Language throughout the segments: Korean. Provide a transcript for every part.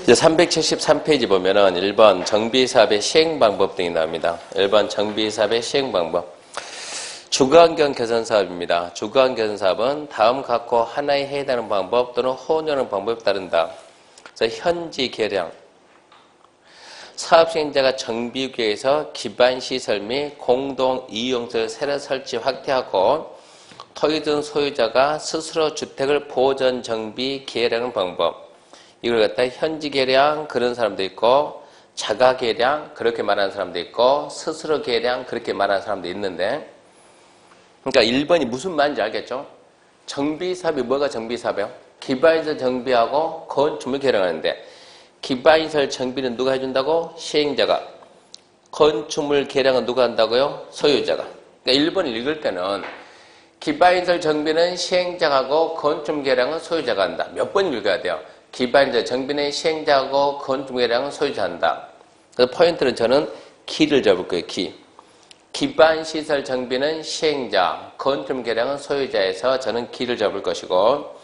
이제 373페이지 보면은 1번 정비사업의 시행방법 등이 나옵니다. 1번 정비사업의 시행방법. 주거환경 개선 사업입니다. 주거환경 개선 사업은 다음 각호 하나에 해당하는 방법 또는 혼용하는 방법에 따른다. 그래서 현지 계량. 사업 시행자가 정비구역에서 기반시설 및 공동 이용소를 새로 설치 확대하고 토지 등 소유자가 스스로 주택을 보전 정비 계량하는 방법. 이걸 갖다 현지 계량 그런 사람도 있고 자가 계량 그렇게 말하는 사람도 있고 스스로 계량 그렇게 말하는 사람도 있는데, 그러니까 1번이 무슨 말인지 알겠죠? 정비사업이 뭐가 정비사업이에요? 기반시설 정비하고 건축물 계량하는데, 기반시설 정비는 누가 해준다고? 시행자가. 건축물 계량은 누가 한다고요? 소유자가. 그러니까 1번을 읽을 때는 기반시설 정비는 시행자가 하고 건축물 계량은 소유자가 한다. 몇 번 읽어야 돼요? 기반시설 정비는 시행자하고 건축물 계량은 소유자가 한다. 그래서 포인트는 저는 키를 잡을 거예요. 키. 기반시설 정비는 시행자, 건축물 계량은 소유자에서 저는 키를 잡을 것이고,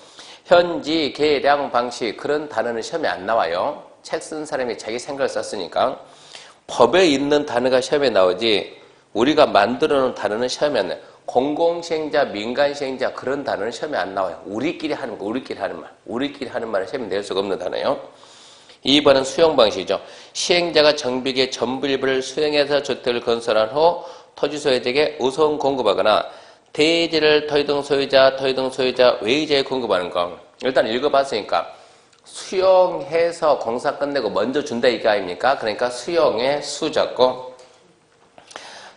현지 계량 방식 그런 단어는 시험에 안 나와요. 책 쓴 사람이 자기 생각을 썼으니까. 법에 있는 단어가 시험에 나오지 우리가 만들어 놓은 단어는 시험에 안 나와요. 공공시행자, 민간시행자 그런 단어는 시험에 안 나와요. 우리끼리 하는 거, 우리끼리 하는 말. 우리끼리 하는 말은 시험에 낼 수가 없는 단어예요. 2번은 수용 방식이죠. 시행자가 정비계 전부 일부를 수용해서 주택을 건설한 후 토지 소유자에게 우선 공급하거나 대지를 토지등 소유자 외의자에 공급하는 거. 일단 읽어봤으니까 수용해서 공사 끝내고 먼저 준다 이거 아닙니까? 그러니까 수용에 수 잡고.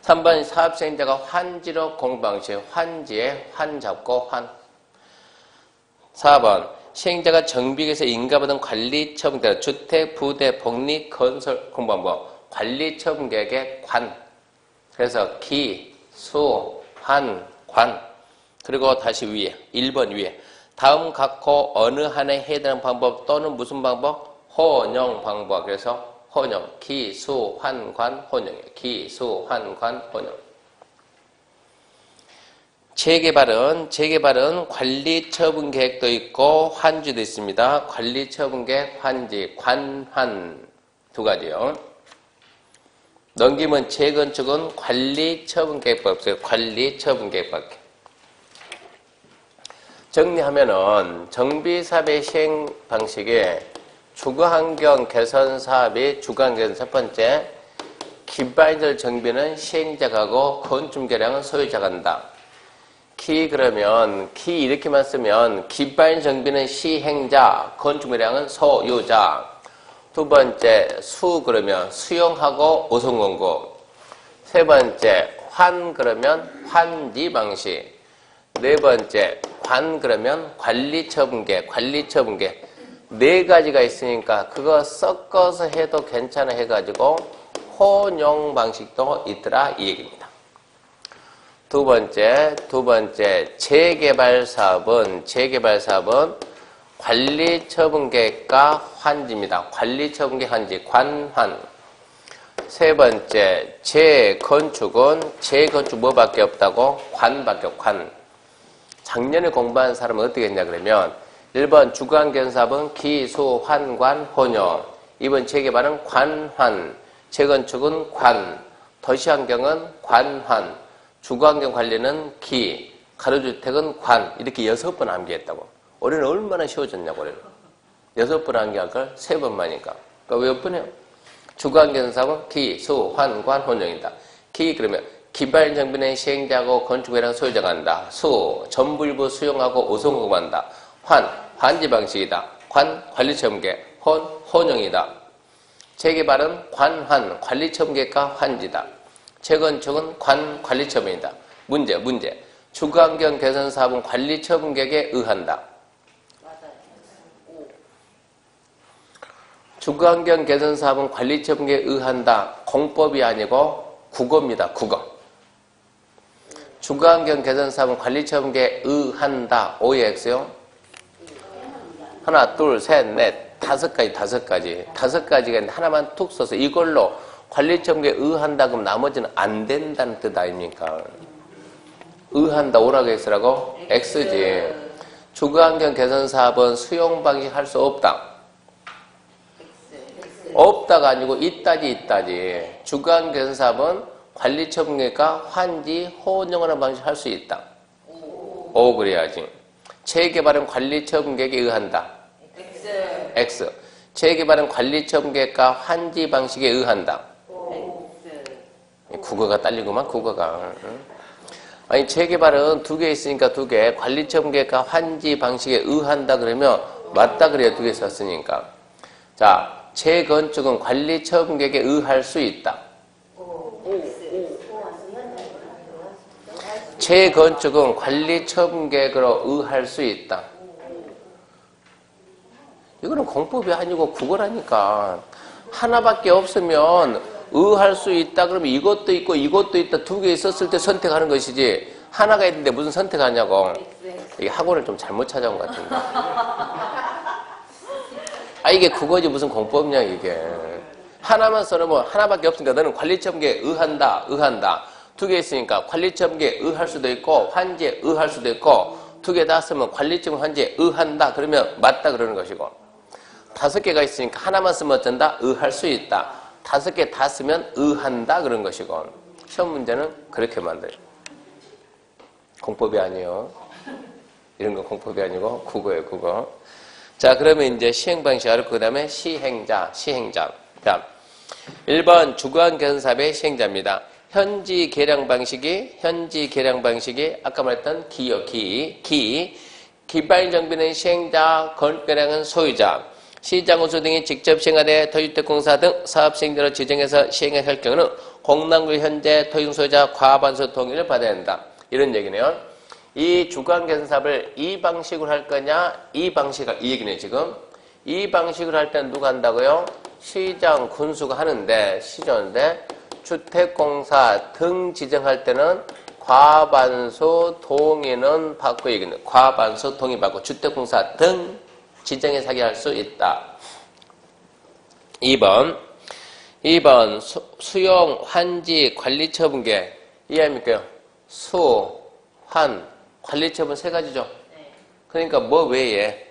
3번 사업시행자가 환지로 공급 방식. 환지에 환 잡고 환. 4번 시행자가 정비계에서 인가받은 관리처분계획, 주택, 부대, 복리, 건설 공부방법. 관리처분계획의 관. 그래서 기, 수, 환, 관. 그리고 다시 위에 1번 위에 다음 각호 어느 하나에 해당하는 방법 또는 무슨 방법? 혼용 방법. 그래서 혼용. 기, 수, 환, 관, 혼용이에요. 기, 수, 환, 관, 혼용. 재개발은 관리처분계획도 있고 환지도 있습니다. 관리처분계획, 환지, 관, 환 두 가지요. 넘기면 재건축은 관리처분계획밖에 없어요. 관리처분계획밖에. 정리하면은 정비사업의 시행 방식에 주거환경 개선 사업이 주거환경 첫 번째, 기반시설 정비는 시행자가 하고 건축 계량은 소유자가 한다. 키 그러면 키 이렇게만 쓰면 기반시설 정비는 시행자, 건축 계량은 소유자. 두 번째 수 그러면 수용하고 우선 공급. 세 번째 환 그러면 환지 방식. 네 번째 관 그러면 관리처분계. 네 가지가 있으니까 그거 섞어서 해도 괜찮아 해가지고 혼용 방식도 있더라 이 얘기입니다. 두 번째 재개발 사업은 관리처분계획과 환지입니다. 관리처분계획 환지, 관환. 세 번째 재건축은 재건축 뭐밖에 없다고? 관밖에 없고 관. 작년에 공부한 사람은 어떻게 했냐 그러면 1번 주거환경 사업은 기, 수, 환, 관, 혼용. 2번 재개발은 관, 환. 재건축은 관. 도시환경은 관, 환. 주거환경 관리는 기. 가로주택은 관. 이렇게 6번 암기했다고. 올해는 얼마나 쉬워졌냐고 올해는. 6번 암기할 걸 3번만이니까. 그러니까 왜 몇 번 해요? 주거환경 사업은 기, 수, 환, 관, 혼용이다. 기 그러면 기반 정비는 시행자하고 건축계량 소유자가 한다. 수, 전부 일부 수용하고 우선 공급한다. 환, 환지 방식이다. 관, 관리처분계. 혼, 혼용이다. 재개발은 관, 환, 관리처분계획과 환지다. 재건축은 관, 관리처분이다. 문제. 주거환경 개선 사업은 관리처분계획에 의한다. 주거환경 개선 사업은 관리처분계획에 의한다. 공법이 아니고 국어입니다. 국어. 주거환경 개선 사업은 관리처분계획에 의한다. 오의 X요. 하나, 둘, 셋, 넷, 5가지. 5가지가 있는데 하나만 툭 써서 이걸로 관리처분계획에 의한다 그러면 나머지는 안 된다는 뜻 아닙니까? 의한다 오라고 X라고? X지. 주거환경 개선 사업은 수용 방식 할 수 없다. 없다가 아니고 있다지. 주거환경 개선 사업은 관리처분계획과 환지, 호운영원한 방식 할 수 있다. 오 그래야지. 재개발은 관리처분계획에 의한다. X. 재개발은 관리처분계획과 환지 방식에 의한다. 국어가 딸리구만 국어가. 아니 재개발은 두 개 있으니까 두 개, 관리처분계획과 환지 방식에 의한다 그러면 맞다 그래요. 두 개 썼으니까. 자, 재건축은 관리처분계획에 의할 수 있다. 재건축은 관리처분계획으로 의할 수 있다. 이거는 공법이 아니고 국어라니까. 하나밖에 없으면 의할 수 있다 그러면 이것도 있고 이것도 있다 두 개 있었을 때 선택하는 것이지 하나가 있는데 무슨 선택하냐고. 이게 학원을 좀 잘못 찾아온 것 같은데. 아 이게 국어지 무슨 공법이냐 이게. 하나만 써놓으면 하나밖에 없으니까 너는 관리처분계획에 의한다. 두 개 있으니까 관리처분계획에 의할 수도 있고 환지에 의할 수도 있고 두 개 다 쓰면 관리처분 환지에 의한다 그러면 맞다 그러는 것이고 다섯 개가 있으니까 하나만 쓰면 어쩐다? 의할 수 있다. 다섯 개 다 쓰면 의한다 그런 것이고 시험 문제는 그렇게 만들어요. 공법이 아니에요. 이런 건 공법이 아니고 국어예요 국어. 자 그러면 이제 시행 방식 알았고 그 다음에 시행자. 자 1번 주거환경 개선 사업의 시행자입니다. 현지 계량 방식이 아까 말했던 기요 기반 정비는 시행자, 건축계량은 소유자, 시장 운수 등이 직접 시행하되 토지주택공사 등 사업 시행자로 지정해서 시행할 경우는 공단구 현재 토지 소유자 과반수 동의를 받아야 한다. 이런 얘기네요. 이 주거환경 개선 사업을 이 방식으로 할 거냐, 이 얘기네 지금. 이 방식으로 할 때는 누가 한다고요? 시장 군수가 하는데 주택공사 등 지정할 때는 과반수 동의는 받고 얘기는 과반수 동의 받고 주택공사 등 지정해서 하게 할 수 있다. 2번 수용 환지 관리처분계 이해합니까? 수, 환, 관리처분 세 가지죠. 그러니까 뭐 외에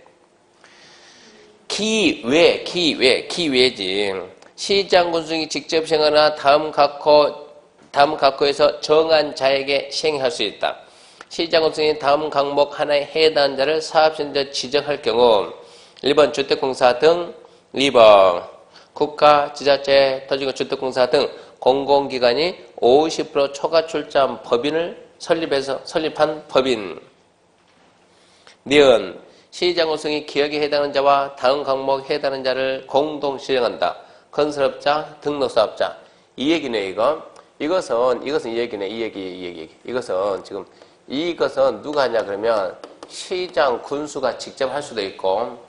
기외지. 시장 군수이 직접 시행하거나 다음 각호에서 정한 자에게 시행할 수 있다. 시장 군수이 다음 항목 하나에 해당하는 자를 사업시행자 지정할 경우 1번 주택공사 등 2번 국가, 지자체, 토지공 주택공사 등 공공기관이 50% 초과 출자한 법인을 설립한 법인. 니은 시장 군수이 기업에 해당하는 자와 다음 항목에 해당하는 자를 공동 시행한다. 건설업자, 등록사업자. 이 얘기네, 이거. 이것은 이 얘기네, 이 얘기. 이것은 누가 하냐, 그러면 시장 군수가 직접 할 수도 있고,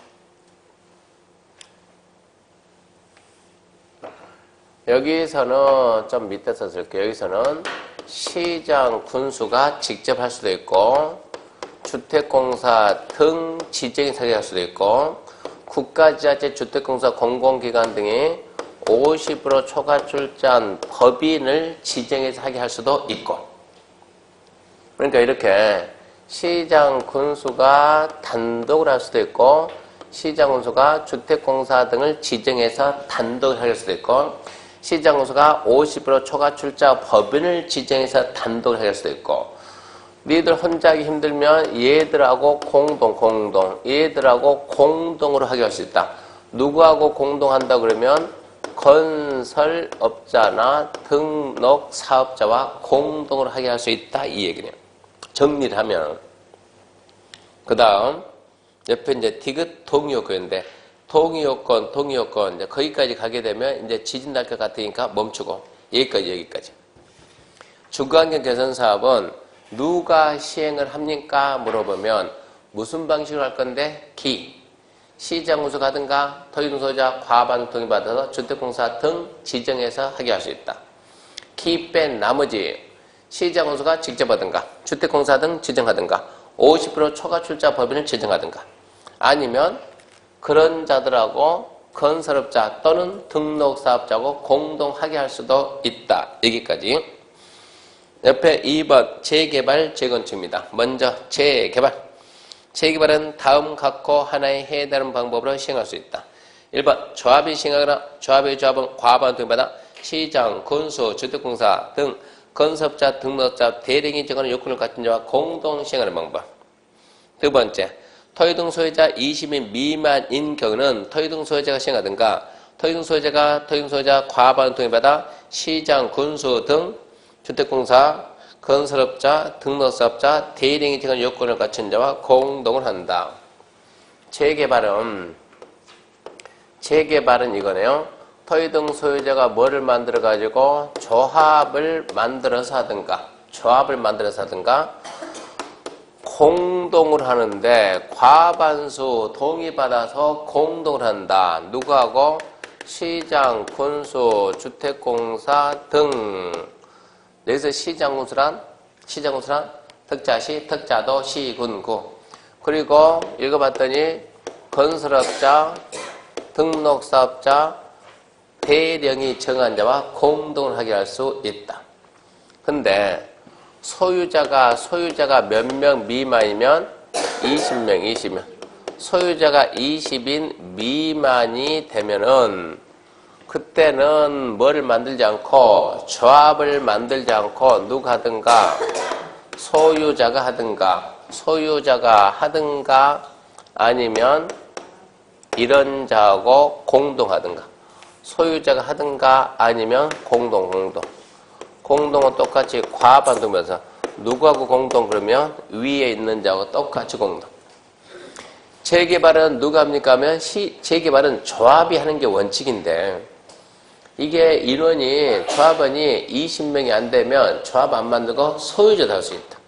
여기서는 좀 밑에서 쓸게요. 여기서는 시장 군수가 직접 할 수도 있고, 주택공사 등 지정해서 할 수도 있고, 국가, 지자체, 주택공사, 공공기관 등이 50% 초과 출자한 법인을 지정해서 하게 할 수도 있고. 그러니까 이렇게 시장 군수가 단독을 할 수도 있고, 시장 군수가 주택공사 등을 지정해서 단독을 할 수도 있고, 시장 군수가 50% 초과 출자 법인을 지정해서 단독을 할 수도 있고, 니들 혼자 하기 힘들면 얘들하고 얘들하고 공동으로 하게 할 수 있다. 누구하고 공동한다 그러면 건설업자나 등록사업자와 공동으로 하게 할 수 있다. 이 얘기네요. 정리를 하면. 그 다음, 옆에 이제 디귿 동의요건인데, 동의요건, 이제 거기까지 가게 되면 이제 지진 날 것 같으니까 멈추고, 여기까지. 주거환경 개선 사업은 누가 시행을 합니까? 물어보면 무슨 방식으로 할 건데? 시장 군수가 하든가 토지소유자 과반 동의받아서 주택공사 등 지정해서 하게 할 수 있다. 뺀 나머지 시장 군수가 직접 하든가 주택공사 등 지정하든가 50% 초과 출자 법인을 지정하든가 아니면 그런 자들하고 건설업자 또는 등록사업자하고 공동하게 할 수도 있다. 여기까지. 옆에 2번 재개발, 재건축입니다. 먼저 재개발. 재개발은 다음 각호 하나에 해당하는 방법으로 시행할 수 있다. 1번 조합이 시행하거나 조합의 조합은 과반 동의받아 시장, 군수, 주택공사 등 건설업자, 등록업자, 대리인이 정하는 요건을 갖춘 자와 공동 시행하는 방법. 두 번째, 토지등 소유자 20인 미만인 경우는 토지등 소유자가 시행하든가 토지등 소유자 과반 동의받아 시장, 군수 등 주택공사, 건설업자, 등록사업자, 대리인이 정한 요건을 갖춘 자와 공동을 한다. 재개발은 이거네요. 토지등 소유자가 뭐를 만들어가지고 조합을 만들어서 하든가 공동을 하는데 과반수 동의받아서 공동을 한다. 누구하고? 시장, 군수, 주택공사 등. 여기서 시장군수란 특자시, 특자도, 시, 군, 구. 그리고 읽어봤더니 건설업자, 등록사업자, 대령이 정한 자와 공동을 하게 할 수 있다. 근데 소유자가 몇 명 미만이면 20명. 소유자가 20인 미만이 되면은 그때는 뭐를 만들지 않고 조합을 만들지 않고 누가 하든가 소유자가 하든가 아니면 이런 자하고 공동하든가 소유자가 하든가 아니면 공동은 똑같이 과반 두면서 누구하고 공동 그러면 위에 있는 자하고 똑같이 공동. 재개발은 누가 합니까 하면 재개발은 조합이 하는 게 원칙인데 이게 인원이 조합원이 20명이 안 되면 조합 안 만들고 소유자도 할 수 있다.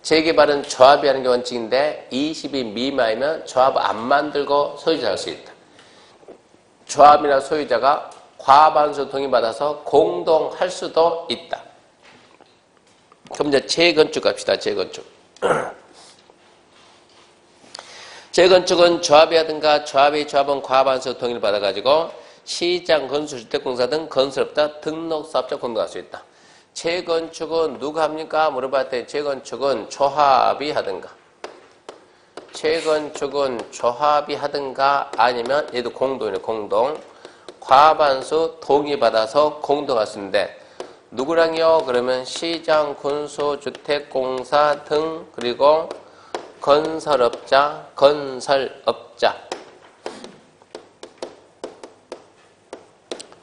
재개발은 조합이 하는 게 원칙인데 20인 미만이면 조합 안 만들고 소유자 할 수 있다. 조합이나 소유자가 과반수 동의받아서 공동할 수도 있다. 그럼 이제 재건축 갑시다. 재건축은 조합이 하든가 조합의 조합은 과반수 동의를 받아가지고 시장, 건설, 주택공사 등 건설업자, 등록사업자 공동할 수 있다. 재건축은 누가 합니까? 물어봤더니 재건축은 조합이 하든가 아니면 얘도 공동이네. 공동. 과반수 동의받아서 공동할 수 있는데 누구랑요? 그러면 시장, 군수, 주택공사 등 그리고 건설업자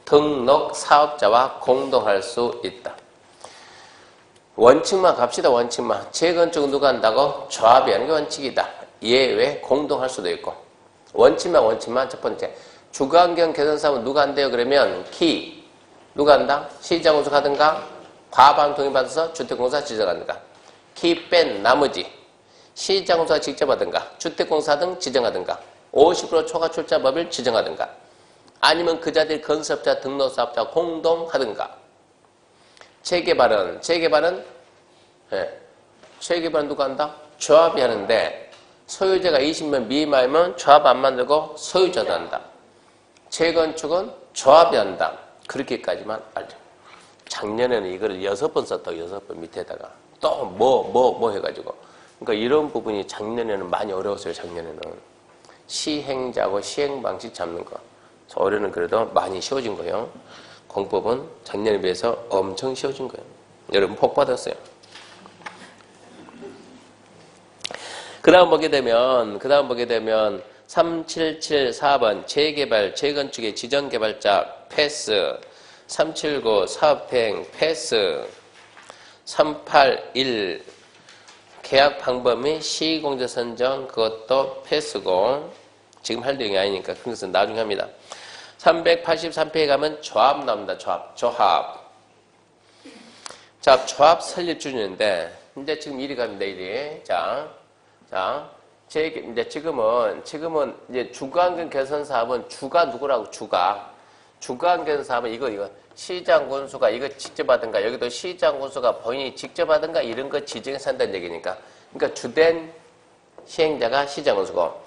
등록사업자와 공동할 수 있다. 원칙만 갑시다. 원칙만. 재건축은 누가 한다고? 조합이 하는 게 원칙이다. 예외 공동할 수도 있고. 원칙만 첫 번째. 주거환경 개선사업은 누가 한대요? 그러면 키 누가 한다? 시장군수가 하든가 과반 동의받아서 주택공사 지정하든가 키 뺀 나머지 시장군수가 직접 하든가 주택공사 등 지정하든가 50% 초과 출자법을 지정하든가 아니면 그 자들 건설업자 등록사업자 공동하든가. 재개발은 누가 한다? 조합이 하는데 소유자가 20명 미만이면 조합 안 만들고 소유자도 한다. 재건축은 조합이 한다. 그렇게까지만 알죠. 작년에는 이거를 6번 썼다고 6번 밑에다가 또 뭐 해가지고. 그러니까 이런 부분이 작년에는 많이 어려웠어요. 작년에는. 시행자하고 시행 방식 잡는 거. 올해는 그래도 많이 쉬워진 거예요. 공법은 작년에 비해서 엄청 쉬워진 거예요. 여러분 복 받았어요. 그 다음 보게 되면 3774번 재개발, 재건축의 지정개발자 패스, 379 사업행 패스, 381 계약 방법 및 시공제 선정 그것도 패스고 지금 할 내용이 아니니까 그것은 나중에 합니다. 383페이지 가면 조합 나옵니다. 조합. 자, 조합 설립 준인데 이제 지금 일이 갑니다. 일이. 자, 이제 지금은 이제 주거환경 개선 사업은 주가 누구라고? 주거환경 개선 사업은 이거 시장 군수가 이거 직접 하든가 여기도 시장 군수가 본인이 직접 하든가 이런 거 지정해서 한다는 얘기니까. 그러니까 주된 시행자가 시장 군수고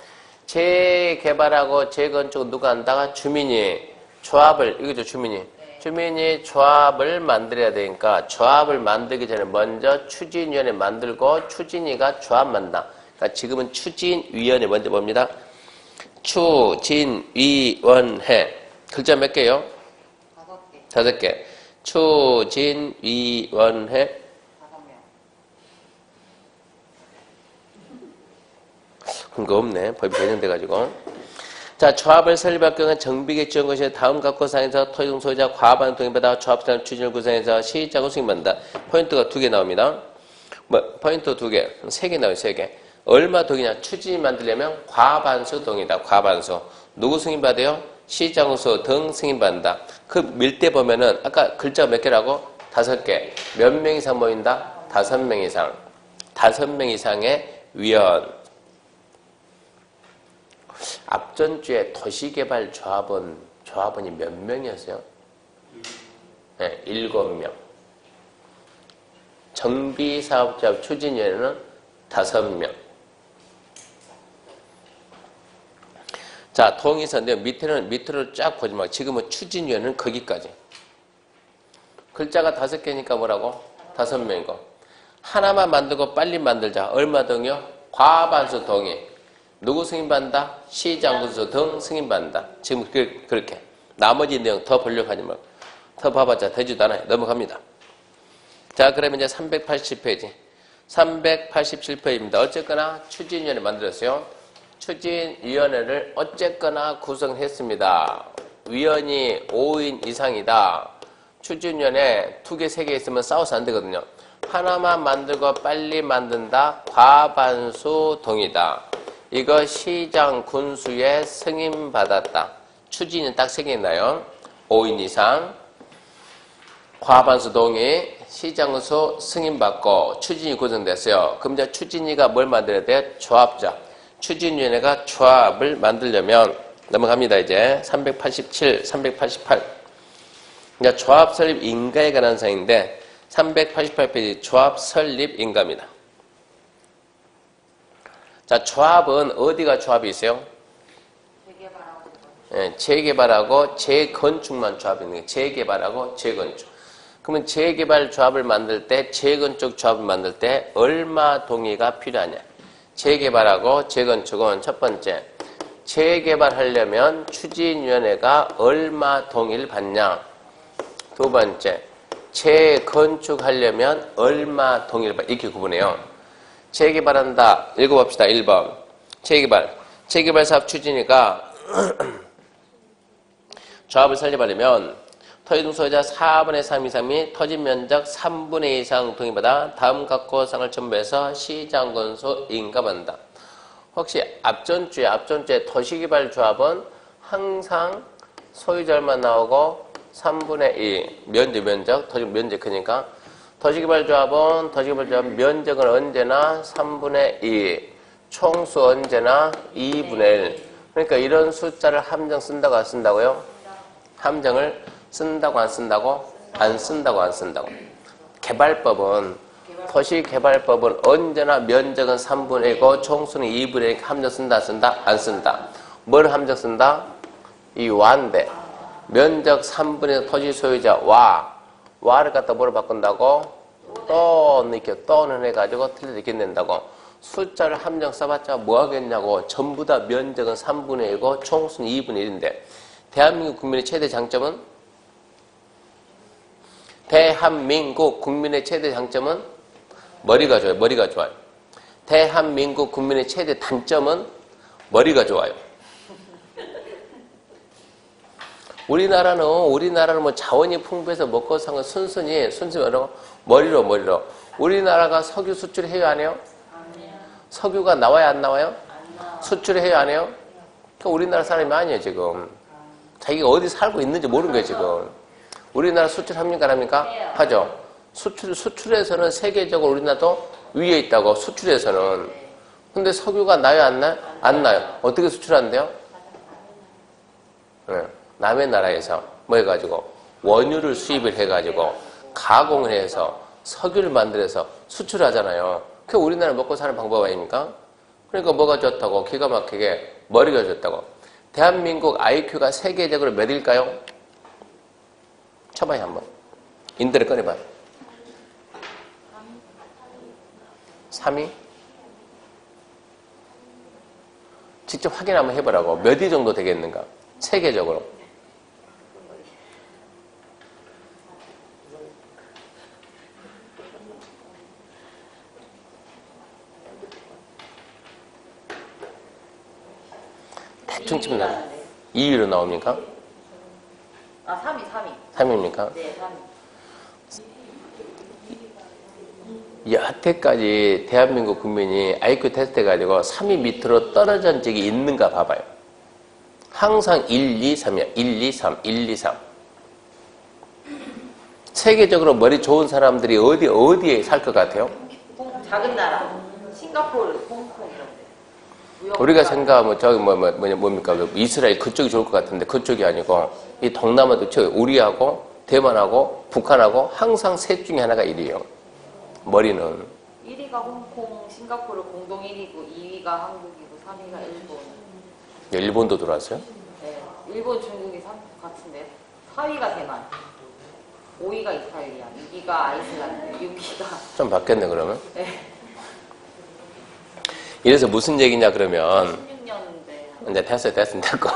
재개발하고 재건축 누가 한다가 주민이 조합을 이거죠. 주민이 조합을 만들어야 되니까 조합을 만들기 전에 먼저 추진위원회 만들고 추진위가 조합 만든다. 그러니까 지금은 추진위원회 먼저 봅니다. 추진위원회. 글자 몇 개요? 5개. 5개. 추진위원회. 5명. 근거 없네. 법이 개정돼가지고. 자, 조합을 설립할 경우는 정비계 지원 것이 다음 각호상에서 토지등 소유자 과반 동의받아 조합상 추진을 구성해서 시작을 수행받는다. 포인트가 2개 나옵니다. 포인트 2개, 3개 나와요, 3개. 얼마 동의냐? 추진이 만들려면 과반수 동의다, 과반수. 누구 승인받아요? 시장수 등 승인받는다. 그 밀대 보면은, 아까 글자 몇 개라고? 5개. 몇 명 이상 모인다? 5명 이상. 5명 이상의 위원. 앞전주에 조합원이 몇 명이었어요? 네, 7명. 정비사업조합 추진위원회는 5명. 자, 동의서인데요. 밑으로 쫙 보지 말고 지금은 추진위원회는 거기까지. 글자가 5개니까 뭐라고? 5명이고. 하나만 만들고 빨리 만들자. 얼마 동의요? 과반수 동의. 누구 승인받는다? 시장군수 등 승인받는다. 지금 그렇게. 나머지 내용 더 보려고 하지 말고. 더 봐봤자 되지도 않아요. 넘어갑니다. 자, 그러면 이제 380페이지. 387페이지입니다. 어쨌거나 추진위원회 만들었어요. 추진위원회를 어쨌거나 구성했습니다. 위원이 5인 이상이다. 추진위원회 2개, 3개 있으면 싸워서 안 되거든요. 하나만 만들고 빨리 만든다. 과반수 동의다. 이거 시장 군수의 승인받았다. 추진은 딱 3개 있나요? 5인 이상, 과반수 동의, 시장 군수 승인받고 추진이 구성됐어요. 그럼 이제 추진이가 뭘 만들어야 돼? 조합자. 추진위원회가 조합을 만들려면 넘어갑니다. 이제 387, 388. 그러니까 조합 설립 인가에 관한 사항인데 388페이지 조합 설립 인가입니다. 자, 조합은 어디가 조합이 있어요? 재개발하고 재건축만 조합이 있는 거예요. 재개발하고 재건축. 그러면 재개발 조합을 만들 때, 재건축 조합을 만들 때 얼마 동의가 필요하냐? 재개발하고 재건축은 첫 번째, 재개발하려면 추진위원회가 얼마 동의를 받냐? 두 번째, 재건축하려면 얼마 동의를 받냐? 이렇게 구분해요. 재개발한다. 읽어봅시다. 1번. 재개발 사업 추진위가 조합을 설립하려면 토지등 소유자 4분의 3 이상 및 토지 면적 3분의 2 이상 동의받아 다음 각호상을 첨부해서 시장건수 인가받는다. 혹시 앞전주에 도시개발 조합은 항상 소유자만 나오고 3분의 2 면적, 토지 면적 크니까 도시개발 조합은 면적은 언제나 3분의 2, 총수 언제나 2분의 1. 그러니까 이런 숫자를 함정 쓴다고 안 쓴다고요? 함정을 쓴다고 안 쓴다고? 안 쓴다고. 도시개발법은 언제나 면적은 3분의 1이고 총수는 2분의 1 함정 쓴다 안 쓴다? 안 쓴다. 뭘 함정 쓴다? 이 와인데 면적 3분의 1 토지 소유자 와를 갖다 뭐로 바꾼다고? 또는 해가지고 틀려서 이렇게 낸다고. 숫자를 함정 써봤자 뭐 하겠냐고. 전부 다 면적은 3분의 1이고 총수는 2분의 1인데 대한민국 국민의 최대 장점은? 대한민국 국민의 최대 장점은? 머리가 좋아요. 대한민국 국민의 최대 단점은? 머리가 좋아요. 우리나라는 뭐 자원이 풍부해서 먹고 사는 건 순순히 머리로. 우리나라가 석유 수출해요, 안 해요? 석유가 나와야 안 나와요? 수출해요, 안 해요? 그러니까 우리나라 사람이 아니에요, 지금. 자기가 어디 살고 있는지 모르는 거예요, 지금. 우리나라 수출합니까, 안 합니까? 하죠. 수출에서는 세계적으로 우리나라도 위에 있다고, 수출에서는. 근데 석유가 나요, 안 나요? 안 나요. 어떻게 수출한대요? 네. 남의 나라에서 뭐 해가지고 원유를 수입을 해가지고 가공을 해서 석유를 만들어서 수출하잖아요. 그게 우리나라 먹고 사는 방법 아닙니까? 그러니까 뭐가 좋다고? 기가 막히게 머리가 좋다고. 대한민국 IQ가 세계적으로 몇일까요? 쳐봐요 한번. 인터넷 꺼내봐요. 3위? 직접 확인 한번 해보라고. 몇 위 정도 되겠는가? 세계적으로. 대충 치면 나 2위로 나옵니까? 아, 3위. 3위입니까? 네, 3위. 여태까지 대한민국 국민이 IQ 테스트 해가지고 3위 밑으로 떨어진 적이 있는가 봐봐요. 항상 1, 2, 3이야. 1, 2, 3, 1, 2, 3. 세계적으로 머리 좋은 사람들이 어디에 살 것 같아요? 작은 나라. 싱가포르, 홍콩 이런 데. 우리가 생각하면 저기 뭡니까? 이스라엘 그쪽이 좋을 것 같은데 그쪽이 아니고 이 동남아도 우리하고 대만하고 북한하고 항상 셋 중에 하나가 1위에요. 머리는. 1위가 홍콩, 싱가포르 공동 1위고 2위가 한국이고 3위가 일본. 일본도 들어왔어요? 네, 일본, 중국이 3위 같은데 4위가 대만, 5위가 이탈리아, 6위가 아이슬란드, 6위가 좀 바뀌었네 그러면. 네. 이래서 무슨 얘기냐 그러면 16년대. 이제 됐고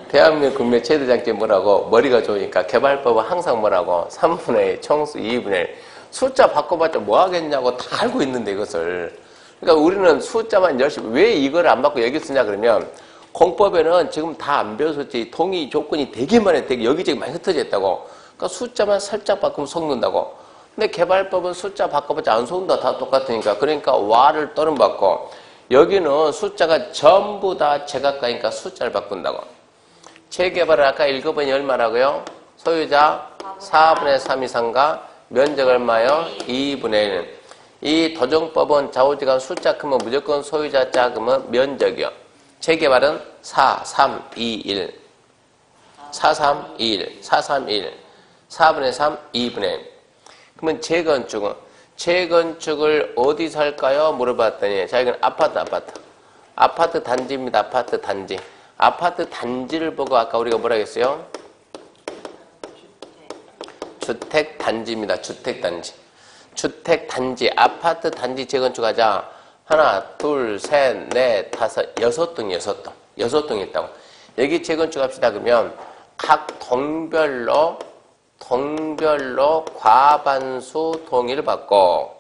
대한민국 국민 최대 장점이 뭐라고? 머리가 좋으니까 개발법은 항상 뭐라고? 3분의 1, 총수 2분의 1. 숫자 바꿔봤자 뭐 하겠냐고 다 알고 있는데 이것을. 그러니까 우리는 숫자만 열심히 왜 이걸 안 바꿔 여기 쓰냐 그러면 공법에는 지금 다 안 배웠었지 동의 조건이 되게 많이 되게 여기저기 많이 흩어져 있다고. 그러니까 숫자만 살짝 바꾸면 속는다고. 근데 개발법은 숫자 바꿔봤자 안 속는다. 다 똑같으니까. 그러니까 와를 또는 바꿔. 여기는 숫자가 전부 다 제각각이니까 숫자를 바꾼다고. 재개발을 아까 읽어보니 얼마라고요? 소유자 4분의 3 이상과 면적 얼마요? 2분의 1. 이 도정법은 좌우지간 숫자 크면 무조건 소유자 작으면 면적이요. 재개발은 4, 3, 2, 1. 4, 3, 2, 1. 4, 3, 2, 1. 4분의 3, 2분의 1. 그러면 재건축은? 재건축을 어디서 할까요? 물어봤더니 자 이건 아파트 단지입니다. 아파트 단지. 아파트 단지를 보고 아까 우리가 뭐라 했어요? 주택 단지입니다. 주택 단지. 주택 단지, 아파트 단지 재건축하자. 하나, 둘, 셋, 넷, 다섯, 6동 있다고. 여기 재건축합시다. 그러면 각 동별로 과반수 동의를 받고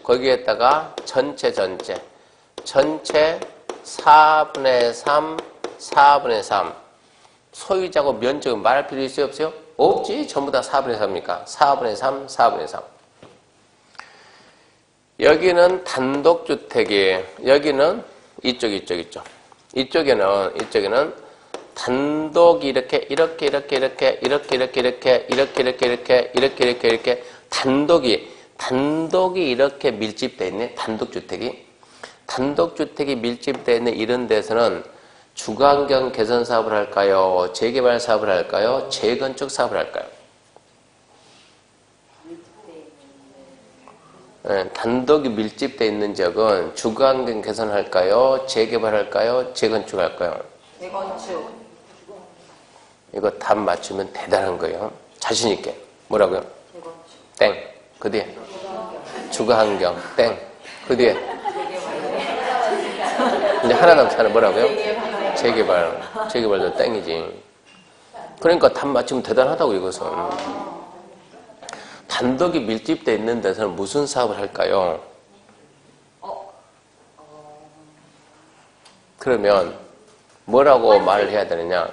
거기에다가 전체 4분의 3 4분의 3 소유자고 면적은 말할 필요 있어요? 없어요? 없지. 전부 다 4분의 3이니까 4분의 3 4분의 3 여기는 단독주택이에요. 여기는 이쪽에는 단독이 이렇게 단독이 이렇게 밀집되어 있네. 단독주택이 밀집되어 있는 이런 데서는 주거환경 개선 사업을 할까요? 재개발 사업을 할까요? 재건축 사업을 할까요? 단독이 밀집되어 있는 지역은 주거환경 개선할까요? 재개발할까요? 재건축할까요? 재건축. 이거 답 맞추면 대단한 거예요. 자신 있게. 뭐라고요? 재건축. 땡. 그 뒤에 주거환경. 땡. 그 뒤에 이제 하나 남잖아. 뭐라고요? 재개발. 재개발도 땡이지. 그러니까 답 맞추면 대단하다고 이것은. 단독이 밀집되어 있는 데서는 무슨 사업을 할까요? 그러면 뭐라고 말을 해야 되느냐?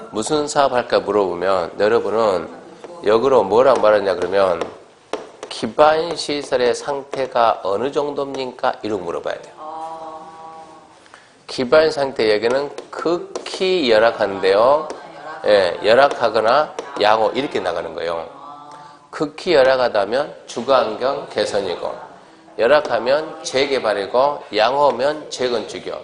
무슨 사업 할까 물어보면 여러분은 역으로 뭐라고 말하냐 그러면 기반 시설의 상태가 어느 정도입니까? 이렇게 물어봐야 돼요. 기반 상태 여기는 극히 열악한데요. 예, 열악하거나 양호 이렇게 나가는 거예요. 극히 열악하다면 주거환경 개선이고 열악하면 재개발이고 양호면 재건축이요.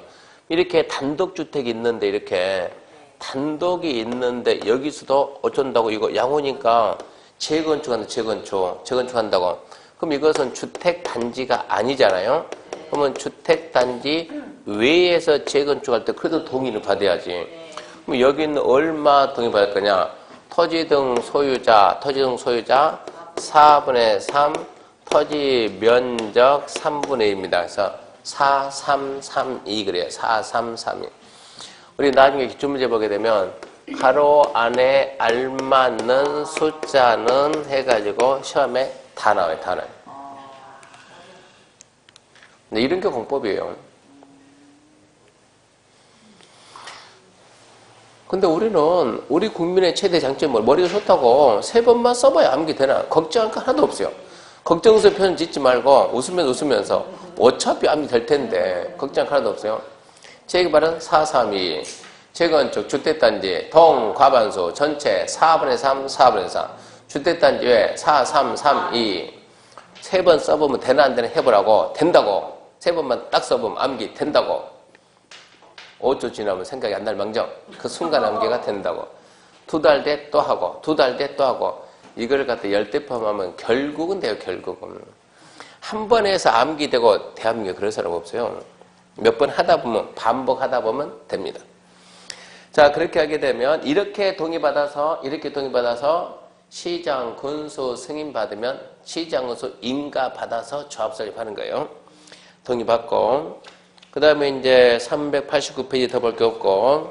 이렇게 단독주택이 있는데 이렇게 단독이 있는데 여기서도 어쩐다고 이거 양호니까 재건축한다고. 그럼 이것은 주택단지가 아니잖아요. 그러면 주택단지 외에서 재건축할 때 그래도 동의를 받아야지. 그럼 여기는 얼마 동의 받을 거냐? 토지 등 소유자 4분의 3 토지 면적 3분의 2입니다. 그래서 4332 그래요. 4332. 우리 나중에 기출문제 보게 되면 가로 안에 알맞는 숫자는 해가지고 시험에 다 나와요. 다 나와요. 근데 이런 게 공법이에요. 근데 우리 국민의 최대 장점이 뭐 머리가 좋다고 세 번만 써봐야 암기 되나? 걱정할 거 하나도 없어요. 걱정스러운 표현 짓지 말고 웃으면서 어차피 암기 될 텐데 걱정할 거 하나도 없어요. 재개발은 432, 재건축, 주택단지, 동, 과반수, 전체 4분의 3, 4분의 4. 주택단지 왜 4, 3, 3, 2. 세 번 써보면 되나 안 되나 해보라고. 된다고. 세 번만 딱 써보면 암기 된다고. 5초 지나면 생각이 안 날 망정. 그 순간 암기가 된다고. 2달 뒤에 또 하고, 2달 뒤에 또 하고. 이걸 갖다 열대포함하면 결국은 돼요, 결국은. 한 번 해서 암기되고 대한민국에 그런 사람 없어요. 몇 번 하다 보면, 반복하다 보면 됩니다. 자, 그렇게 하게 되면 이렇게 동의받아서 시장, 군수, 승인 받으면 시장, 군수, 인가 받아서 조합 설립하는 거예요. 동의받고 그 다음에 이제 389페이지 더 볼 게 없고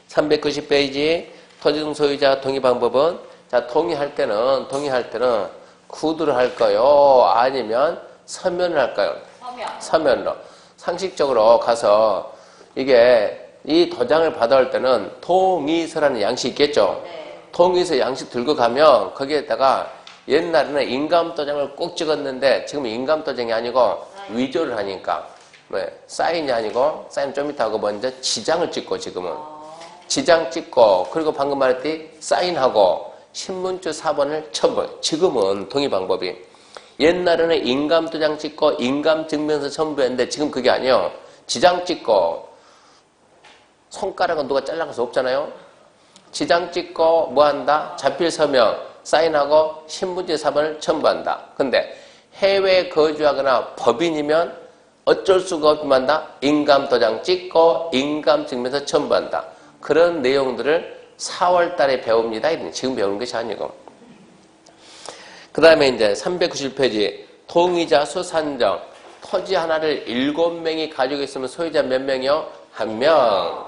390페이지 토지등 소유자 동의 방법은 자, 동의할 때는 구두를 할까요? 아니면 서면을 할까요? 서면으로. 상식적으로 가서 이게 이 도장을 받아올 때는 동의서라는 양식이 있겠죠? 네. 동의서 양식 들고 가면 거기에다가 옛날에는 인감도장을 꼭 찍었는데 지금 인감도장이 아니고 위조를 하니까 사인이 아니고 사인 좀 이따 하고 먼저 지장을 찍고 지금은 지장 찍고 그리고 방금 말했듯이 사인하고 신문주 4번을 첨부. 지금은 동의 방법이 옛날에는 인감도장 찍고 인감증명서 첨부했는데 지금 그게 아니에요. 지장 찍고 손가락은 누가 잘라갈 수 없잖아요. 지장 찍고 뭐 한다? 자필 서명 사인하고 신분지 4번을 첨부한다. 근데 해외 거주하거나 법인이면 어쩔 수가 없지만 한다. 인감도장 찍고 인감증명서 첨부한다. 그런 내용들을 4월 달에 배웁니다. 지금 배우는 것이 아니고. 그 다음에 이제 390페이지 동의자 수 산정. 토지 하나를 7명이 가지고 있으면 소유자 몇 명이요? 1명.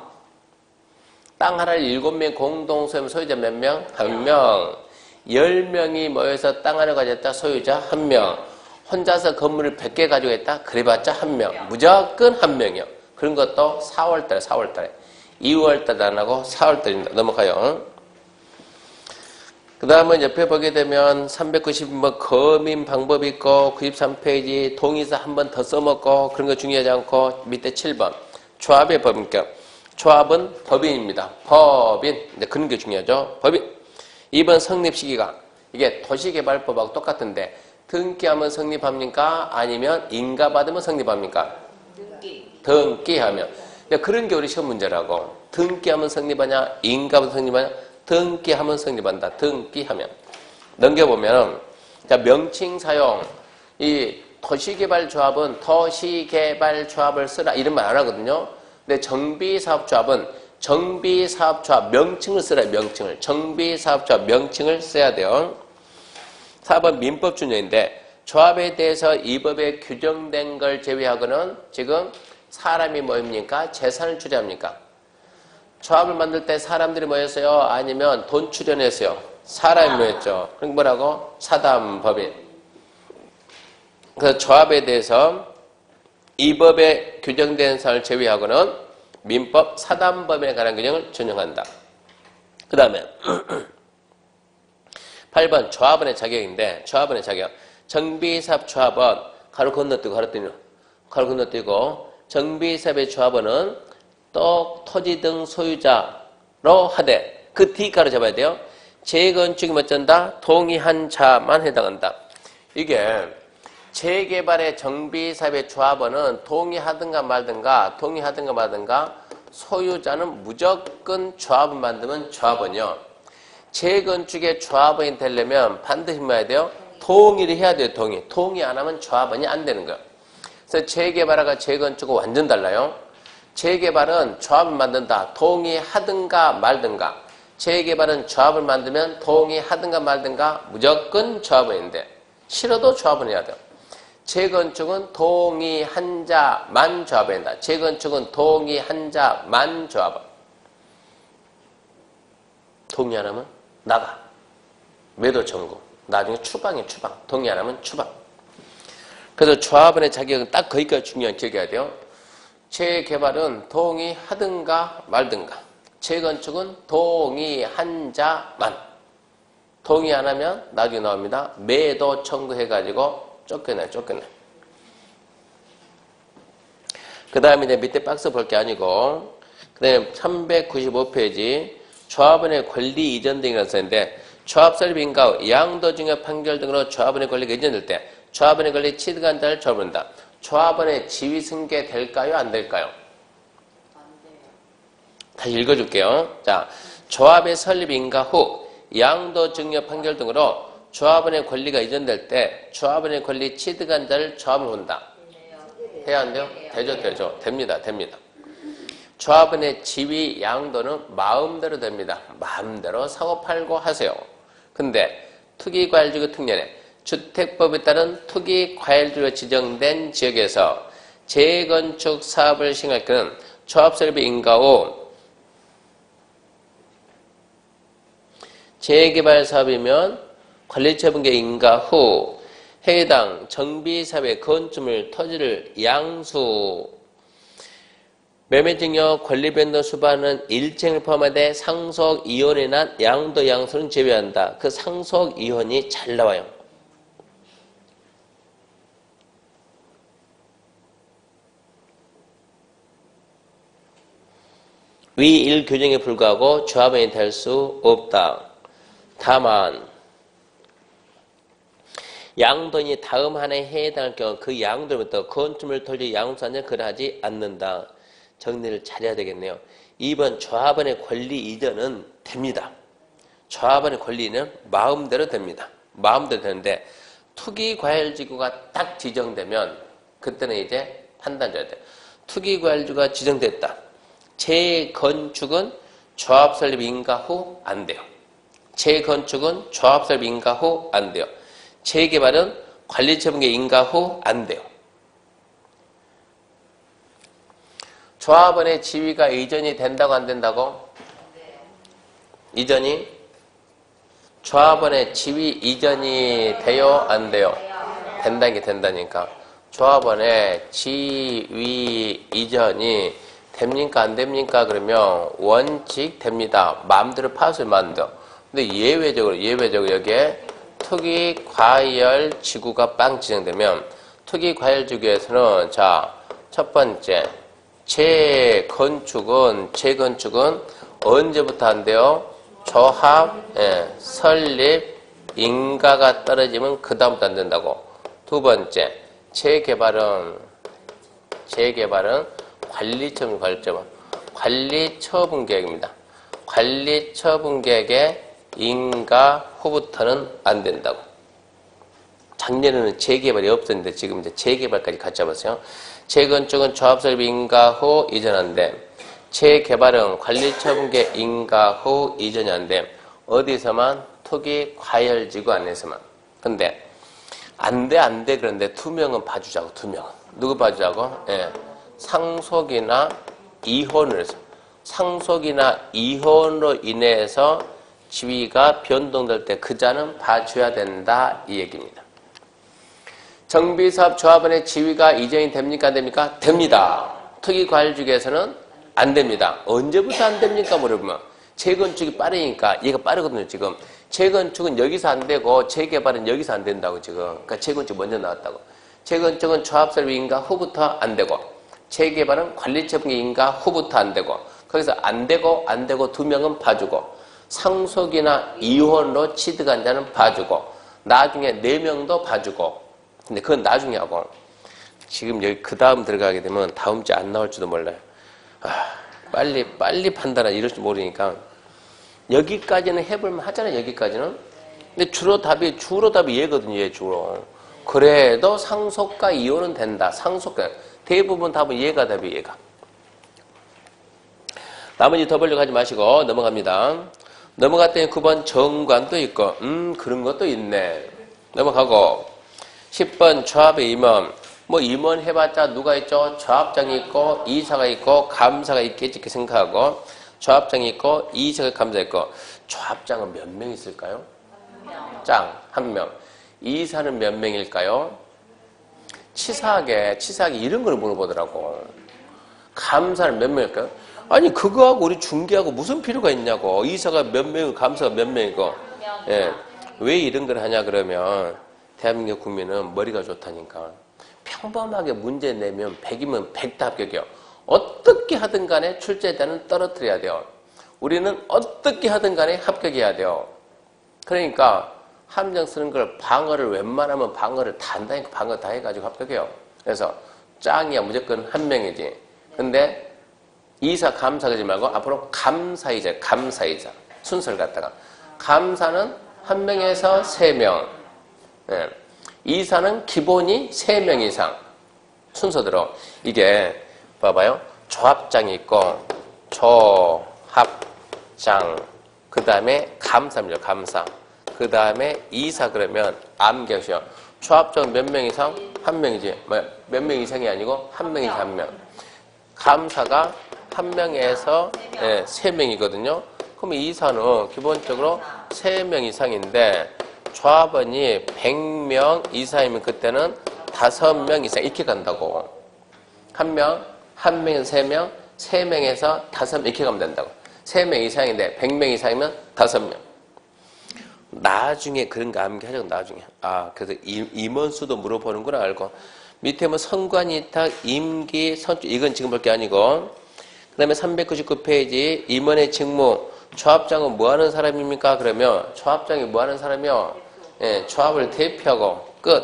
땅 하나를 7명이 공동 소유하면 소유자 몇 명? 1명. 10명이 모여서 땅 하나를 가졌다. 소유자 1명. 혼자서 건물을 100개 가지고 있다. 그래봤자 1명. 무조건 1명이요. 그런 것도 4월달에. 2월달에 안 하고 4월달입니다. 넘어가요. 그 다음에 옆에 보게 되면 390번 거민 방법이 있고 93페이지 동의서 한 번 더 써먹고 그런 거 중요하지 않고 밑에 7번 조합의 법인격. 조합은 법인입니다. 법인. 이제 그런 게 중요하죠. 법인. 2번 성립 시기가 이게 도시개발법하고 똑같은데 등기하면 성립합니까? 아니면 인가받으면 성립합니까? 등기하면. 그런 게 우리 시험 문제라고. 등기하면 성립하냐? 인가받으면 성립하냐? 등기하면 성립한다. 등기하면. 넘겨보면 자, 명칭 사용. 이 도시개발조합은 도시개발조합을 쓰라. 이런 말 안 하거든요. 근데 정비사업조합은 정비사업조합 명칭을 쓰라. 명칭을. 정비사업조합 명칭을 써야 돼요. 4번 민법준용인데 조합에 대해서 이 법에 규정된 걸 제외하고는 지금 사람이 모입니까? 재산을 출연합니까? 조합을 만들 때 사람들이 모였어요? 아니면 돈 출연했어요? 사람이 모였죠. 그럼 뭐라고? 사담법인. 그래서 조합에 대해서 이 법에 규정된 사람을 제외하고는 민법 사담법에 관한 규정을 준용한다. 그 다음에 8번 조합원의 자격인데 조합원의 자격. 정비사업 조합원 가로 건너뛰고 가로 건너뛰고 정비사업의 조합원은 또 토지 등 소유자로 하되 그 D가로 잡아야 돼요. 재건축이 어쩐다? 동의한 자만 해당한다. 이게 재개발의 정비사업의 조합원은 동의하든가 말든가 소유자는 무조건 조합을 만들면 조합원이요. 재건축의 조합원이 되려면 반드시 뭐 해야 돼요? 동의를 해야 돼요. 동의 안 하면 조합원이 안 되는 거예요. 그래서 재개발하고 재건축은 완전 달라요. 재개발은 조합을 만든다. 동의하든가 말든가. 재개발은 조합을 만들면 동의하든가 말든가 무조건 조합원인데 싫어도 조합원 해야 돼요. 재건축은 동의 한자만 조합한다. 재건축은 동의 한자만 조합. 동의 안 하면 나가. 매도 청구. 나중에 추방이 추방. 동의 안 하면 추방. 그래서 조합원의 자격은 딱 거기까지 중요한 기억해야 돼요. 재개발은 동의하든가 말든가. 재건축은 동의한 자만. 동의 안 하면 나중에 나옵니다. 매도 청구해가지고 쫓겨내. 그 다음에 이제 밑에 박스 볼 게 아니고, 그 다음에 395페이지, 조합원의 권리 이전 등이라는 쓰는데, 조합설립인가 양도증여 판결 등으로 조합원의 권리가 이전될 때, 조합원의 권리 취득한 자를 조합한다. 조합원의 지위 승계 될까요? 안 될까요? 안 돼요. 다시 읽어줄게요. 자, 조합의 설립 인가 후 양도증여 판결 등으로 조합원의 권리가 이전될 때 조합원의 권리 취득한 자를 조합을 본다. 해야 안 돼요? 되죠. 됩니다. 조합원의 지위 양도는 마음대로 됩니다. 마음대로 사고 팔고 하세요. 근데 투기과열지구 특례에 주택법에 따른 투기과열지구로 지정된 지역에서 재건축 사업을 시행할 때는 조합설립의 인가 후 재개발 사업이면 관리처분계 인가 후 해당 정비사업의 건축물 토지를 양수 매매증여 권리변동 수반은 일쟁을 포함하되 상속이혼에 난 양도 양수는 제외한다. 그 상속이혼이 잘 나와요. 위 1규정에 불구하고 조합원이 될 수 없다. 다만 양도인이 다음 한 해에 해당할 경우 그 양도로부터 건축물 토지 양수한자 그러하지 않는다. 정리를 잘해야 되겠네요. 2번 조합원의 권리 이전은 됩니다. 조합원의 권리는 마음대로 됩니다. 마음대로 되는데 투기과열지구가 딱 지정되면 그때는 이제 판단줘야 돼요. 투기과열지구가 지정됐다. 재건축은 조합설립 인가 후 안 돼요. 재건축은 조합설립 인가 후 안 돼요. 재개발은 관리처분계 인가 후 안 돼요. 조합원의 지위가 이전이 된다고 안 된다고? 이전이? 조합원의 지위 이전이 돼요? 안 돼요? 된다는 게 된다니까. 조합원의 지위 이전이 됩니까? 안 됩니까? 그러면 원칙 됩니다. 마음대로 파수를 만들어. 근데 예외적으로 여기에 투기과열 지구가 빵 지정되면 투기과열 지구에서는 자, 첫 번째 재건축은 언제부터 안 돼요? 조합, 설립, 인가가 떨어지면 그 다음부터 안 된다고. 두 번째 재개발은 관리처분계획입니다. 관리처분계획의 인가 후부터는 안 된다고. 작년에는 재개발이 없었는데 지금 이제 재개발까지 같이 잡았어요. 재건축은 조합설립 인가 후 이전한데 재개발은 관리처분계 인가 후 이전이 안 돼. 어디서만? 투기과열지구 안에서만. 근데 안 돼 그런데 투명은 봐주자고. 투명은 누구 봐주자고? 상속이나 이혼을 해서 상속이나 이혼으로 인해서 지위가 변동될 때 그 자는 봐줘야 된다 이 얘기입니다. 정비사업 조합원의 지위가 이전이 됩니까? 안 됩니까? 됩니다. 투기과열지구에서는 안 됩니다. 언제부터 안 됩니까? 물어보면 재건축이 빠르니까 얘가 빠르거든요. 지금 재건축은 여기서 안 되고 재개발은 여기서 안 된다고 지금. 그러니까 재건축 먼저 나왔다고. 재건축은 조합설립 인가 후부터 안 되고 재개발은 관리처분계 인가 후부터 안 되고 거기서 안 되고 두 명은 봐주고 상속이나 이혼으로 취득한 자는 봐주고 나중에 4명도 봐주고. 근데 그건 나중에 하고 지금 여기 그 다음 들어가게 되면 다음 주에 안 나올지도 몰라요. 빨리 판단하지 이럴지 모르니까 여기까지는 해볼만 하잖아요. 여기까지는. 근데 주로 답이 얘거든요. 얘 주로. 그래도 상속과 이혼은 된다. 상속과 대부분 답은 얘가 답이 얘가. 나머지 더 보려고 하지 마시고 넘어갑니다. 넘어갔더니 9번 정관도 있고 그런 것도 있네. 넘어가고 10번 조합의 임원. 뭐 임원 해봤자 누가 있죠? 조합장이 있고 이사가 있고 감사가 있겠지 이렇게 생각하고 조합장이 있고 이사가 감사가 있고 조합장은 몇 명 있을까요? 장, 1명. 이사는 몇 명일까요? 치사하게 이런 걸 물어보더라고. 감사는 몇 명일까요? 아니 그거하고 우리 중개하고 무슨 필요가 있냐고. 이사가 몇 명이고 감사가 몇 명이고. 예. 왜 이런 걸 하냐 그러면 대한민국 국민은 머리가 좋다니까. 평범하게 문제 내면 100이면 100다 합격이요. 어떻게 하든 간에 출제자는 떨어뜨려야 돼요. 우리는 어떻게 하든 간에 합격해야 돼요. 그러니까 함정 쓰는 걸 방어를 웬만하면 방어를 다 한다니까. 방어 다 해가지고 합격해요. 그래서 짱이야 무조건 1명이지. 근데 이사 감사 그러지 말고 앞으로 감사이자 순서를 갖다가 감사는 1명에서 3명. 예. 이사는 기본이 3명 이상 순서대로. 이게 봐봐요. 조합장이 있고 조합장 그 다음에 감사입니다. 감사 그 다음에 이사 그러면 암기하시오. 조합장 몇 명 이상? 1명이지. 몇 명 이상이 아니고 1명이지 1명. 감사가 1명에서 3명이거든요. 그럼 이사는 기본적으로 3명 이상인데 조합원이 100명 이상이면 그때는 5명 이상 이렇게 간다고. 1명에서 3명, 3명에서 5명 이렇게 가면 된다고. 3명 이상인데 100명 이상이면 5명. 나중에 그런 거 암기하자고 나중에. 그래서 임원수도 물어보는구나 알고. 밑에 뭐 선관위탁, 임기, 선출 이건 지금 볼 게 아니고. 그 다음에 399페이지 임원의 직무. 조합장은 뭐 하는 사람입니까? 그러면 조합장이 뭐 하는 사람이요? 예, 조합을 대표하고 끝.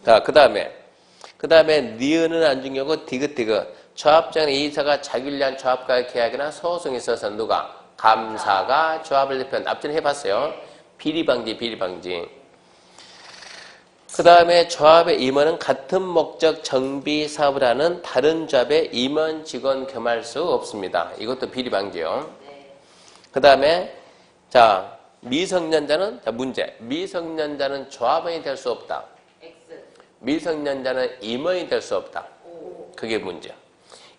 자, 그 다음에 니은은 안 중요하고 디귿. 조합장의 이사가 자기를 조합과의 계약이나 소송에 있어서 누가? 감사가 조합을 대표한. 앞전에 해봤어요. 비리방지. 그 다음에 조합의 임원은 같은 목적 정비 사업을 하는 다른 조합의 임원 직원 겸할 수 없습니다. 이것도 비리방지요. 그 다음에 자 미성년자는 문제. 미성년자는 조합원이 될 수 없다. 미성년자는 임원이 될 수 없다. 그게 문제야.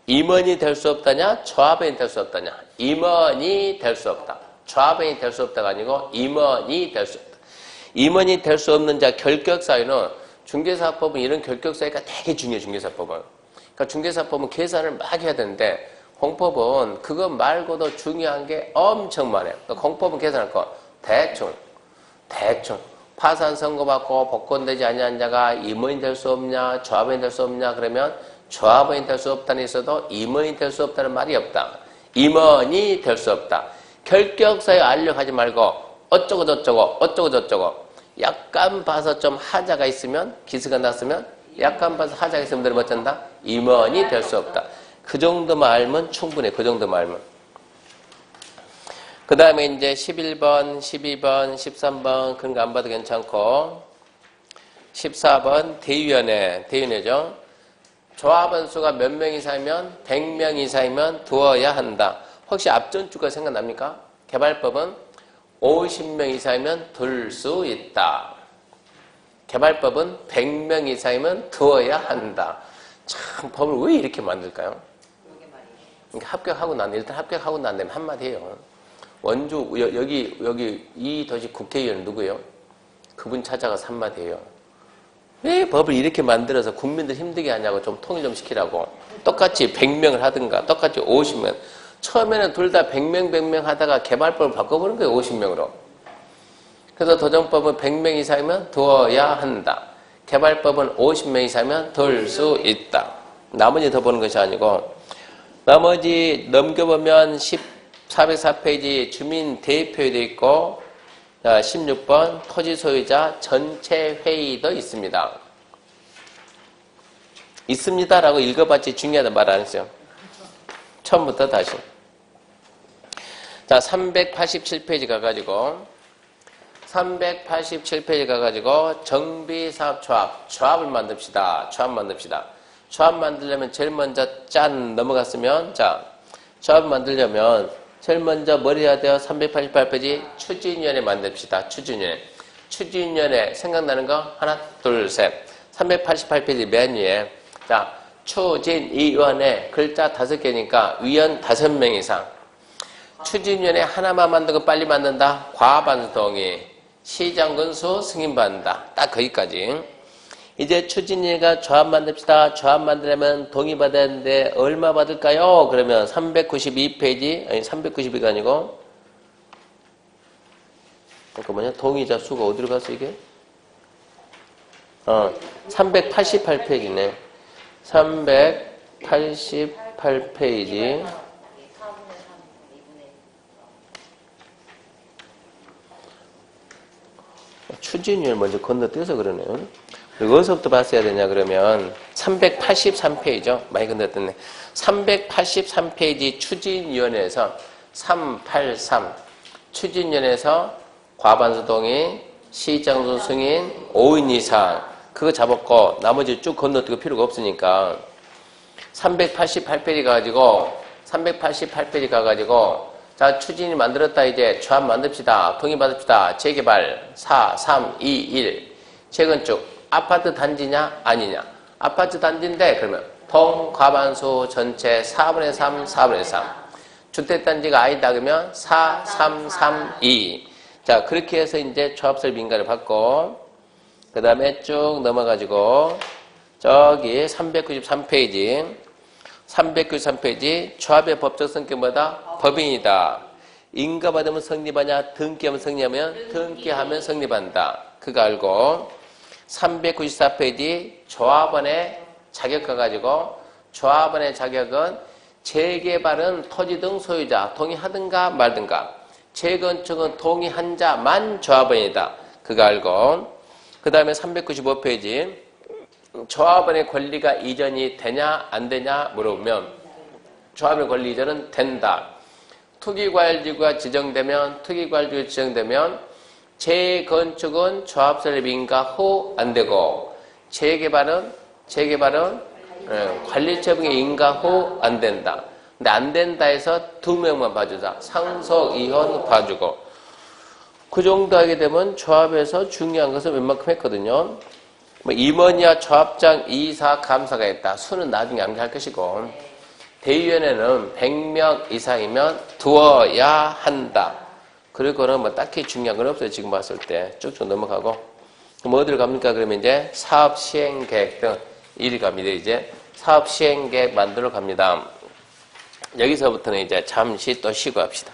임원이 될 수 없다냐? 조합원이 될 수 없다냐? 임원이 될 수 없다. 조합원이 될 수 없다가 아니고 임원이 될 수 없다. 임원이 될 수 없는 자 결격사유는 중개사법은 이런 결격사유가 되게 중요해. 중개사법은. 그러니까 중개사법은 계산을 막 해야 되는데 공법은 그거 말고도 중요한 게 엄청 많아요. 그러니까 공법은 계산할 거 대충 파산 선고받고 복권되지 아니한 자가 임원이 될 수 없냐 조합원이 될 수 없냐 그러면 조합원이 될 수 없다는 있어도 임원이 될 수 없다는 말이 없다. 임원이 될 수 없다. 결격사유 알력하지 말고 어쩌고 약간 봐서 좀 하자가 있으면 기스가 났으면 약간 봐서 하자가 있으면 뭐 어쩐다? 임원이 될 수 없다. 그 정도만 알면 충분해. 그 정도만 알면. 그 다음에 이제 11번, 12번, 13번 그런 거 안 봐도 괜찮고 14번 대위원회죠. 조합원 수가 몇 명 이상이면 100명 이상이면 두어야 한다. 혹시 앞전 주가 생각납니까? 개발법은 50명 이상이면 둘 수 있다. 개발법은 100명 이상이면 두어야 한다. 참 법을 왜 이렇게 만들까요? 그러니까 합격하고 난 다음에 한마디 해요. 원주 여기 이 도시 국회의원 누구예요? 그분 찾아가서 한마디 해요. 왜 법을 이렇게 만들어서 국민들 힘들게 하냐고 좀 통일 좀 시키라고. 똑같이 100명을 하든가 똑같이 50명. 처음에는 둘 다 100명 하다가 개발법을 바꿔보는 거예요. 50명으로. 그래서 도정법은 100명 이상이면 두어야 한다. 개발법은 50명 이상이면 둘 수 있다. 나머지 더 보는 것이 아니고 나머지 넘겨보면 404페이지 주민 대표도 있고 16번 토지 소유자 전체 회의도 있습니다. 있습니다라고 읽어봤지 중요하다 말 안 했어요. 처음부터 다시. 자, 387페이지 가가지고 387페이지 가가지고 정비사업 조합을 만듭시다. 조합 만들려면 제일 먼저 짠 넘어갔으면 자 조합 만들려면 제일 먼저 뭘 해야 돼요? 388페이지 추진위원회 만듭시다. 추진위원회. 추진위원회 생각나는 거? 하나, 둘, 셋. 388페이지 맨 위에. 자, 추진위원회 글자 5개니까 위원 5명 이상. 추진위원회 하나만 만들고 빨리 만든다. 과반수 동의. 시장군수 승인받는다. 딱 거기까지. 이제 추진위가 조합 만듭시다. 조합 만들려면 동의 받아야 되는데 얼마 받을까요? 그러면 392페이지, 아니 392가 아니고 잠깐만요. 동의자 수가 어디로 갔어 이게? 388페이지네. 388페이지. 추진위를 먼저 건너뛰어서 그러네요. 그리고 어디서부터 봤어야 되냐 그러면 383페이지죠. 많이 건너뛰었네. 383페이지 추진위원회에서 383 추진위원회에서 과반수 동의, 시장수 승인, 5인 이상 그거 잡았고 나머지 쭉 건너뛰고 필요가 없으니까 388페이지 가가지고 자, 추진이 만들었다 이제 조합 만듭시다. 동의 받읍시다. 재개발 4, 3, 2, 1 재건축 아파트 단지냐 아니냐. 아파트 단지인데 그러면 통과반수 전체 4분의 3, 4분의 3 주택단지가 아니다 그러면 4, 3, 3, 2 자, 그렇게 해서 이제 조합설 민가를 받고 그 다음에 쭉 넘어가지고 저기 393페이지 조합의 법적 성격보다 법인이다. 인가받으면 성립하냐 등기하면 성립하면 등기하면 성립한다. 그거 알고 394페이지 조합원의 자격 가가지고 조합원의 자격은 재개발은 토지 등 소유자 동의하든가 말든가 재건축은 동의한 자만 조합원이다. 그거 알고 그 다음에 395페이지 조합원의 권리가 이전이 되냐 안 되냐 물어보면 조합의 권리 이전은 된다. 투기과열지구가 지정되면 재건축은 조합설립 인가 후 안 되고 재개발은 관리처분의 인가 후 안 된다. 근데 안 된다 해서 2명만 봐주자. 상속, 이혼 봐주고 그 정도 하게 되면 조합에서 중요한 것은 웬만큼 했거든요. 뭐 임원이야 조합장, 이사, 감사가 있다. 수는 나중에 암기할 것이고 대의원회는 100명 이상이면 두어야 한다. 그리고는 뭐 딱히 중요한 건 없어요. 지금 봤을 때 쭉쭉 넘어가고 그럼 어디로 갑니까? 그러면 이제 사업 시행 계획 등 이리 갑니다. 이제 사업 시행 계획 만들어 갑니다. 여기서부터는 이제 잠시 또 쉬고 합시다.